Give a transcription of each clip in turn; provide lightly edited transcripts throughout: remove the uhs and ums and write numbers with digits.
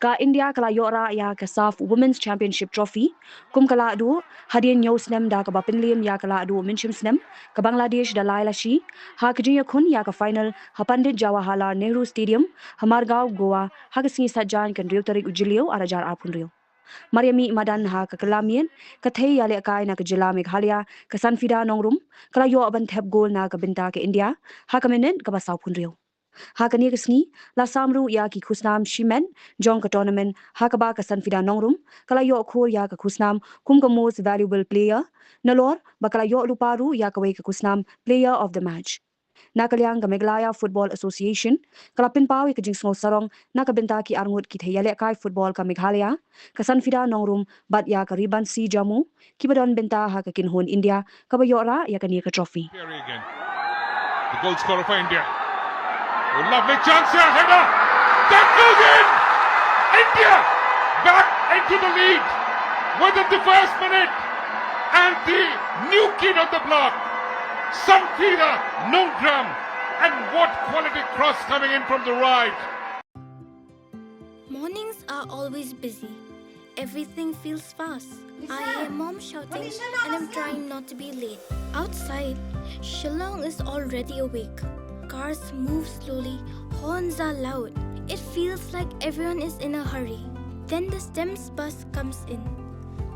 Ka India kala Ioh Rah ya ka Saff Women's Championship Trophy kum kala adu hadian nyo snem da ka bapinlim ya kala adu minchim snem ka Bangladesh da laila shi ha ka khun ya ka final ha Pandit Jawaharlal Nehru Stadium Hamargaon Goa ha ka singi sajjan kan riu tarik ujilio arajar apun riu Mariami madan ha ka kalamien ka thei ya le kai na ka Jylla Meghalaya ka Sanfida Nongrum kala Ioh ban thep gol na ka Mynta ka India ha ka menen ka basau pun riu Hakani Sngi, la samru ya ki kusnam shimen, jong ka tournament, hakaba ka Sanfida Nongrum, kala yo khor ya ka kusnam, kum ka most valuable player, nalor, bakala yo luparu ya ka way ka kusnam, player of the match. Nakalyang ka Meghalaya Football Association, kala pinpawi ka jingsngo sarong, nakabenta ki arngut ki thayale kai football ka Meghalaya, ka Sanfida Nongrum, bat ya ka riban si jamu, kibadon benta ha ka kinhon India, ka Ioh Rah ya ka niya ka trophy. The goal scorer for India. A lovely chance here, header. That goes in. India back into the lead within the first minute. And the new kid on the block, Sanfida Nongrum. And what quality cross coming in from the right. Mornings are always busy. Everything feels fast. I hear mom shouting and I'm trying not to be late. Outside, Shillong is already awake. Cars move slowly, horns are loud. It feels like everyone is in a hurry. Then the STEMS bus comes in,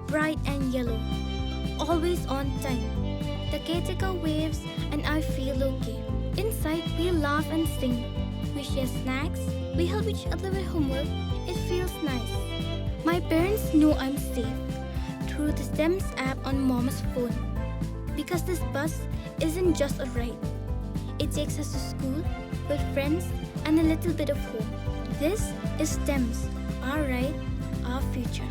bright and yellow, always on time. The caretaker waves and I feel okay. Inside, we laugh and sing. We share snacks, we help each other with homework. It feels nice. My parents know I'm safe through the STEMS app on mom's phone. Because this bus isn't just a ride. It takes us to school, with friends, and a little bit of home. This is STEMS, our ride, our future.